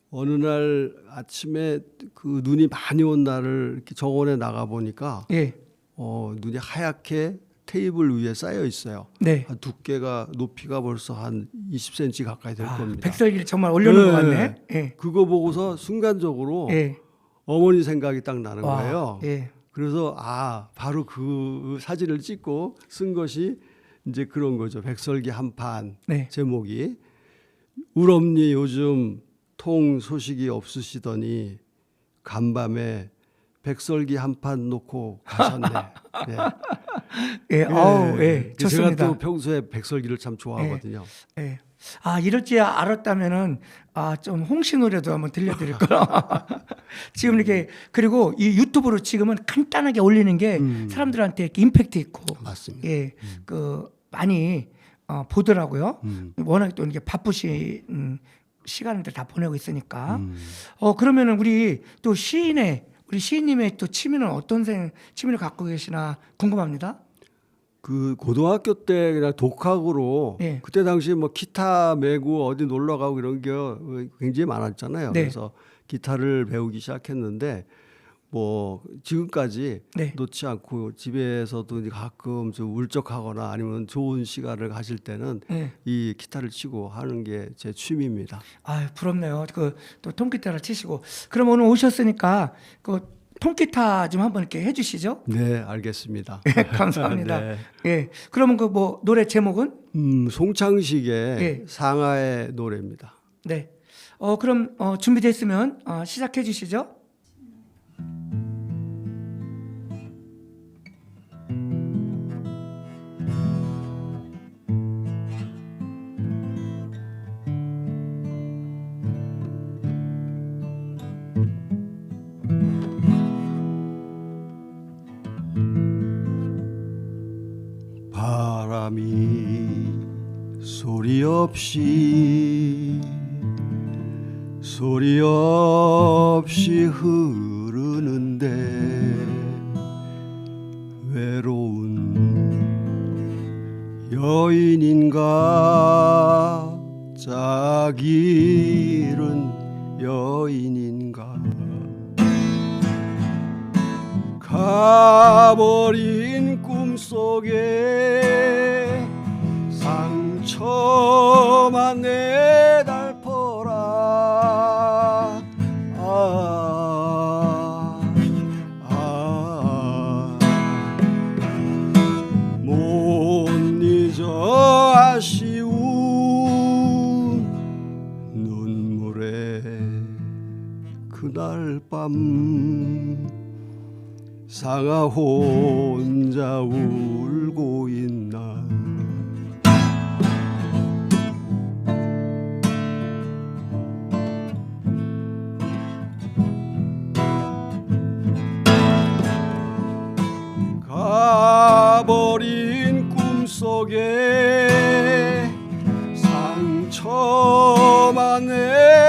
어느 날 아침에 그 눈이 많이 온 날을 이렇게 정원에 나가 보니까 예. 눈이 하얗게 테이블 위에 쌓여 있어요. 네. 한 두께가 높이가 벌써 한 20cm 가까이 될 겁니다. 백설기를 정말 올려놓은 것 같네. 예. 그거 보고서 순간적으로 예. 어머니 생각이 딱 나는 와, 거예요. 예. 그래서 바로 그 사진을 찍고 쓴 것이 이제 그런 거죠. 백설기 한판 네. 제목이 울엄니 요즘 통 소식이 없으시더니 간밤에 백설기 한판 놓고 가셨네. 네. 예. 아우, 예. 제가 좋습니다. 또 평소에 백설기를 참 좋아하거든요. 예. 이럴 줄 알았다면은 좀 홍시 노래도 한번 들려드릴 거라. 지금 이렇게 그리고 이 유튜브로 지금은 간단하게 올리는 게 사람들한테 이렇게 임팩트 있고, 맞습니다. 예, 그 많이 보더라고요. 워낙 또 이렇게 바쁘신 시간들 다 보내고 있으니까. 그러면은 우리 또 우리 시인님의 또 취미는 어떤 취미를 갖고 계시나 궁금합니다. 그 고등학교 때 그냥 독학으로 예. 그때 당시에 뭐 기타 메고 어디 놀러 가고 이런 게 굉장히 많았잖아요. 네. 그래서 기타를 배우기 시작했는데 뭐 지금까지 네. 놓지 않고 집에서도 이제 가끔 좀 울적하거나 아니면 좋은 시간을 가실 때는 네. 이 기타를 치고 하는 게 제 취미입니다. 부럽네요. 또 통기타를 치시고. 그럼 오늘 오셨으니까 그 통기타 좀 한번 이렇게 해주시죠. 네, 알겠습니다. 감사합니다. 네. 예. 그러면 그 뭐 노래 제목은? 송창식의 예. 상하의 노래입니다. 네. 그럼 준비됐으면 시작해 주시죠. 바람이 소리 없이 흐르는데 외로운 여인인가 짝 잃은 여인인가 가버린 꿈속에 상처만 내달퍼라 못 잊어 아쉬운 눈물에 그날 밤 상아 혼자 울고 있나 가버린 꿈속에 상처만 내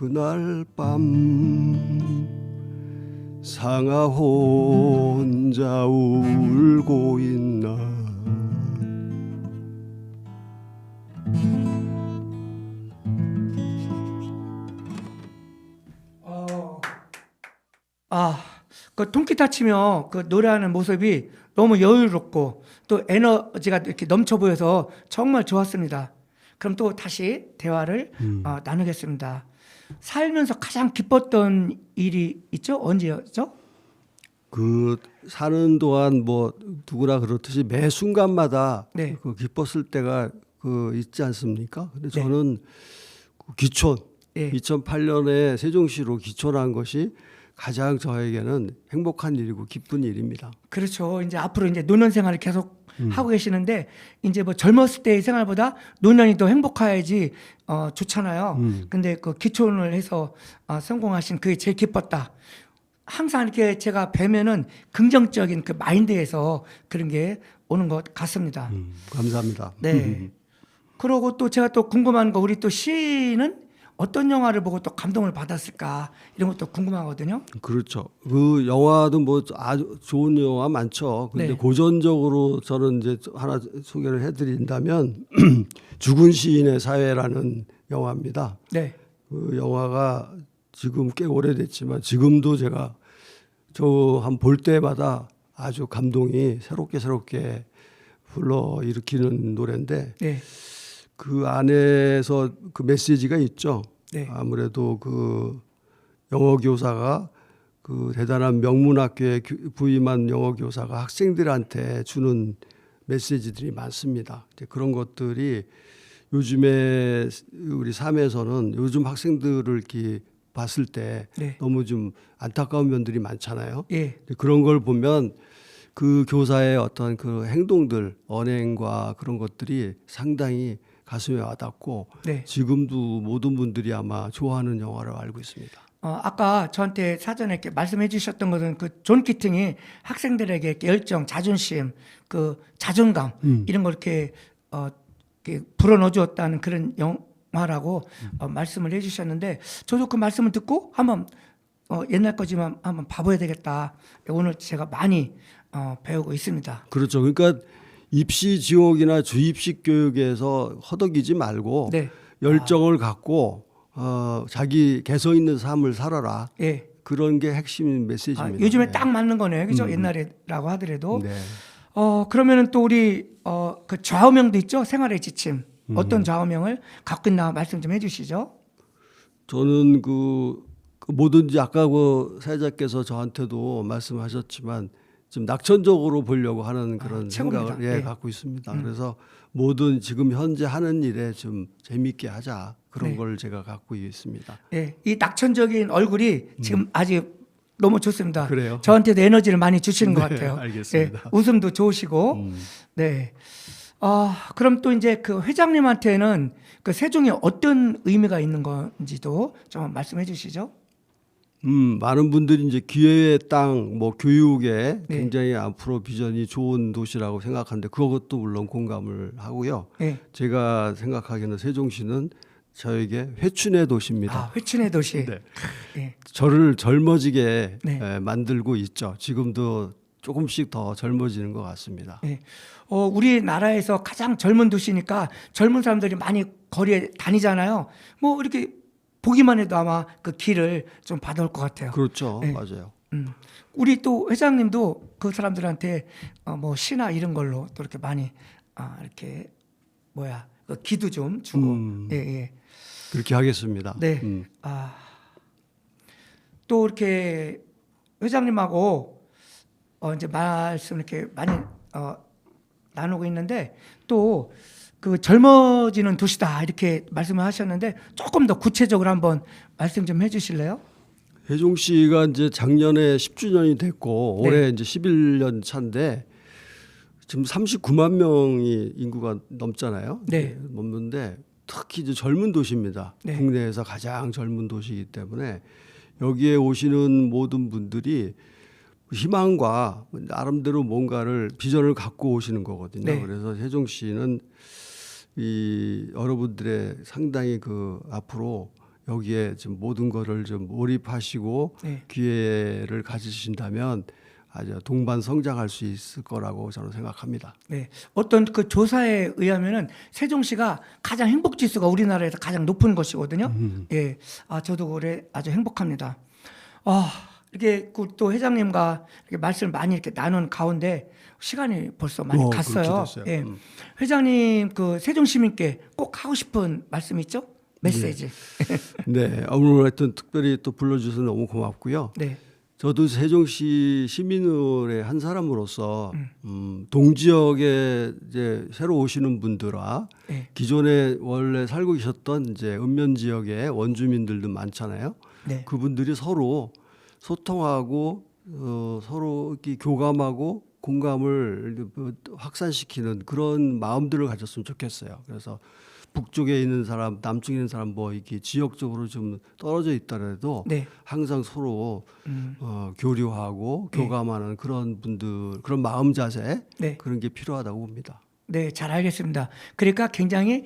그날 밤 상아 혼자 울고 있나 그 통기타 치며 그 노래하는 모습이 너무 여유롭고 또 에너지가 이렇게 넘쳐 보여서 정말 좋았습니다. 그럼 또 다시 대화를 나누겠습니다. 살면서 가장 기뻤던 일이 있죠? 언제였죠? 그 사는 동안 뭐 누구나 그렇듯이 매 순간마다 네. 그 기뻤을 때가 그 있지 않습니까? 근데 네. 저는 그 기촌 예. 2008년에 세종시로 기촌한 것이 가장 저에게는 행복한 일이고 기쁜 일입니다. 그렇죠. 이제 앞으로 이제 노년 생활을 계속 하고 계시는데 이제 뭐 젊었을 때의 생활보다 노년이 더 행복해야지 좋잖아요. 근데 그 기촌을 해서 성공하신 그게 제일 기뻤다. 항상 이렇게 제가 뵈면은 긍정적인 그 마인드에서 그런 게 오는 것 같습니다. 감사합니다. 네. 그러고 또 제가 또 궁금한 거 우리 또 시인은 어떤 영화를 보고 또 감동을 받았을까 이런 것도 궁금하거든요. 그렇죠. 그 영화도 뭐 아주 좋은 영화 많죠. 근데 네. 고전적으로 저는 이제 하나 소개를 해드린다면 죽은 시인의 사회라는 영화입니다. 네. 그 영화가 지금 꽤 오래됐지만 지금도 제가 저 한 볼 때마다 아주 감동이 새롭게 불러 일으키는 노래인데 네. 그 안에서 그 메시지가 있죠. 네. 아무래도 그 영어 교사가 그 대단한 명문학교에 부임한 영어 교사가 학생들한테 주는 메시지들이 많습니다. 이제 그런 것들이 요즘에 우리 삶에서는 요즘 학생들을 이렇게 봤을 때 네. 너무 좀 안타까운 면들이 많잖아요. 예. 그런 걸 보면 그 교사의 어떤 그 행동들, 언행과 그런 것들이 상당히 가슴에 와닿고 네. 지금도 모든 분들이 아마 좋아하는 영화로 알고 있습니다. 아까 저한테 사전에 이렇게 말씀해 주셨던 것은 그 존 키팅이 학생들에게 이렇게 열정, 자존심, 그 자존감 이런 걸 이렇게 불어넣어 주었다는 그런 영화라고 말씀을 해 주셨는데 저도 그 말씀을 듣고 한번 옛날 거지만 한번 봐봐야 되겠다. 오늘 제가 많이 배우고 있습니다. 그렇죠. 그러니까 입시 지옥이나 주입식 교육에서 허덕이지 말고 네. 열정을 갖고 자기 개성 있는 삶을 살아라. 예. 그런 게 핵심 메시지입니다. 요즘에 네. 딱 맞는 거네요. 그죠? 옛날에라고 하더라도. 네. 그러면은 또 우리 그 좌우명도 있죠? 생활의 지침. 어떤 좌우명을 갖고 있나 말씀 좀 해주시죠. 저는 그 뭐든지 아까 그 사회자께서 저한테도 말씀하셨지만 좀 낙천적으로 보려고 하는 그런 최고입니다. 생각을 예. 갖고 있습니다. 그래서 모든 지금 현재 하는 일에 좀 재미있게 하자 그런 네. 걸 제가 갖고 있습니다. 예, 이 낙천적인 얼굴이 지금 아주 너무 좋습니다. 그래요? 저한테도 에너지를 많이 주시는 것 네, 같아요. 알겠습니다. 예, 웃음도 좋으시고. 네. 그럼 또 이제 그 회장님한테는 그 세종이 어떤 의미가 있는 건지도 좀 말씀해 주시죠. 많은 분들이 이제 기회의 땅, 뭐 교육에 네. 굉장히 앞으로 비전이 좋은 도시라고 생각하는데 그것도 물론 공감을 하고요. 예. 제가 생각하기에는 세종시는 저에게 회춘의 도시입니다. 회춘의 도시. 네. 예. 저를 젊어지게 네. 만들고 있죠. 지금도 조금씩 더 젊어지는 것 같습니다. 예. 우리나라에서 가장 젊은 도시니까 젊은 사람들이 많이 거리에 다니잖아요. 뭐 이렇게 보기만 해도 아마 그 길을 좀 받아올 것 같아요. 그렇죠. 네. 맞아요. 우리 또 회장님도 그 사람들한테 뭐 시나 이런 걸로 또 이렇게 많이 이렇게 그 기도 좀 주고 예. 그렇게 하겠습니다. 네. 또 이렇게 회장님하고 이제 말씀 이렇게 많이 나누고 있는데 또 그 젊어지는 도시다 이렇게 말씀을 하셨는데 조금 더 구체적으로 한번 말씀 좀 해주실래요? 세종시가 이제 작년에 10주년이 됐고 네. 올해 이제 11년 차인데 지금 39만 명이 인구가 넘잖아요. 네. 넘는데 특히 이제 젊은 도시입니다. 네. 국내에서 가장 젊은 도시이기 때문에 여기에 오시는 모든 분들이 희망과 나름대로 뭔가를 비전을 갖고 오시는 거거든요. 네. 그래서 세종시는 이 여러분들의 상당히 그 앞으로 여기에 좀 모든 거를 좀 몰입하시고 네. 기회를 가지신다면 아주 동반성장할 수 있을 거라고 저는 생각합니다. 네. 어떤 그 조사에 의하면은 세종시가 가장 행복 지수가 우리나라에서 가장 높은 것이거든요. 예. 저도 올해 아주 행복합니다. 이렇게 그또 회장님과 이렇게 말씀을 많이 이렇게 나눈 가운데 시간이 벌써 많이 갔어요. 그렇게 됐어요. 예. 회장님 그 세종 시민께 꼭 하고 싶은 말씀 있죠? 메시지. 네, 오늘 하여튼 특별히 또 불러주셔서 너무 고맙고요. 네. 저도 세종시 시민의 한 사람으로서 동지역에 이제 새로 오시는 분들과 네. 기존에 원래 살고 계셨던 이제 읍면 지역의 원주민들도 많잖아요. 네. 그분들이 서로 소통하고 서로 이렇게 교감하고 공감을 확산시키는 그런 마음들을 가졌으면 좋겠어요. 그래서 북쪽에 있는 사람, 남쪽에 있는 사람 뭐 이렇게 지역적으로 좀 떨어져 있더라도 네. 항상 서로 교류하고 교감하는 그런 분들, 그런 마음 자세 네. 그런 게 필요하다고 봅니다. 네, 잘 알겠습니다. 그러니까 굉장히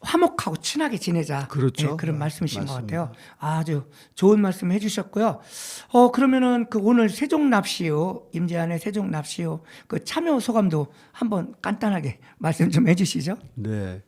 화목하고 친하게 지내자. 그렇죠. 네, 그런 말씀이신 것 맞습니다. 같아요. 아주 좋은 말씀 해주셨고요. 그러면은 그 오늘 세종납시오, 임재한의 세종납시오 그 참여 소감도 한번 간단하게 말씀 좀 해주시죠. 네.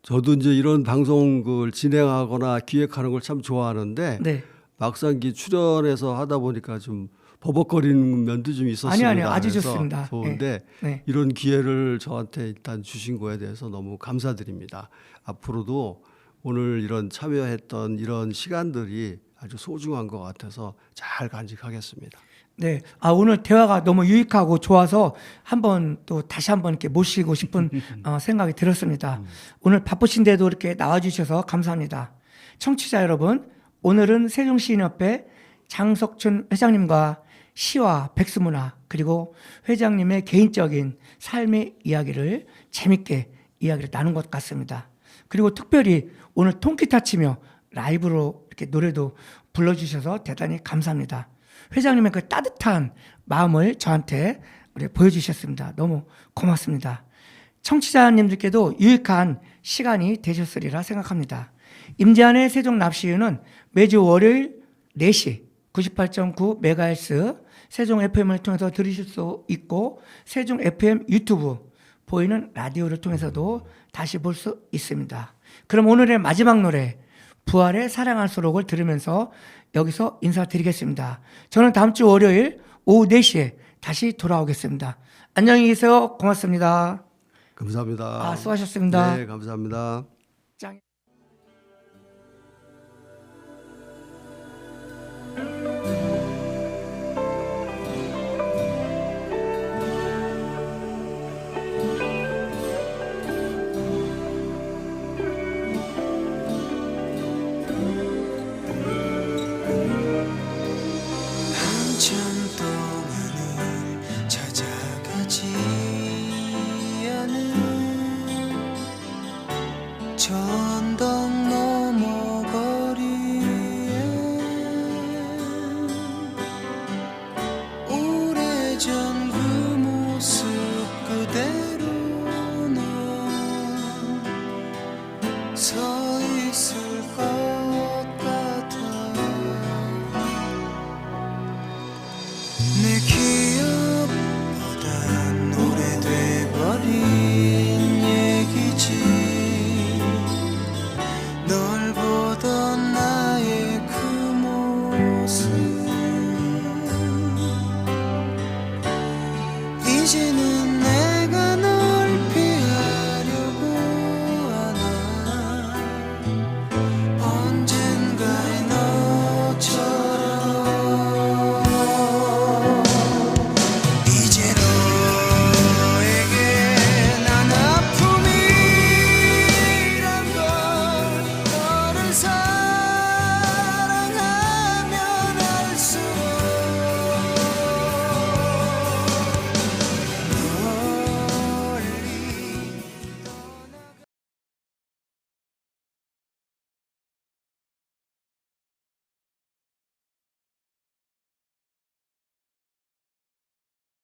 저도 이제 이런 방송을 진행하거나 기획하는 걸 참 좋아하는데 네. 막상 출연해서 하다 보니까 좀 버벅거리는 면도 좀 있었습니다. 아니요, 아주 그래서 좋습니다. 좋은데 네. 이런 기회를 저한테 일단 주신 거에 대해서 너무 감사드립니다. 앞으로도 오늘 이런 참여했던 이런 시간들이 아주 소중한 것 같아서 잘 간직하겠습니다. 네. 오늘 대화가 너무 유익하고 좋아서 다시 한번 이렇게 모시고 싶은 생각이 들었습니다. 오늘 바쁘신데도 이렇게 나와주셔서 감사합니다. 청취자 여러분, 오늘은 세종시인협회 장석춘 회장님과 시와 백수문화 그리고 회장님의 개인적인 삶의 이야기를 재밌게 이야기를 나눈 것 같습니다. 그리고 특별히 오늘 통기타 치며 라이브로 이렇게 노래도 불러주셔서 대단히 감사합니다. 회장님의 그 따뜻한 마음을 저한테 보여주셨습니다. 너무 고맙습니다. 청취자님들께도 유익한 시간이 되셨으리라 생각합니다. 임재한의 세종납시유는 매주 월요일 4시 98.9MHz 세종 FM을 통해서 들으실 수 있고 세종 FM 유튜브 보이는 라디오를 통해서도 다시 볼 수 있습니다. 그럼 오늘의 마지막 노래 부활의 사랑할수록을 들으면서 여기서 인사드리겠습니다. 저는 다음 주 월요일 오후 4시에 다시 돌아오겠습니다. 안녕히 계세요. 고맙습니다. 감사합니다. 수고하셨습니다. 네, 감사합니다. 짱. 한참 동안을 찾아가지 않은 전동 너머 거리에 오래전 그 모습 그대로 넌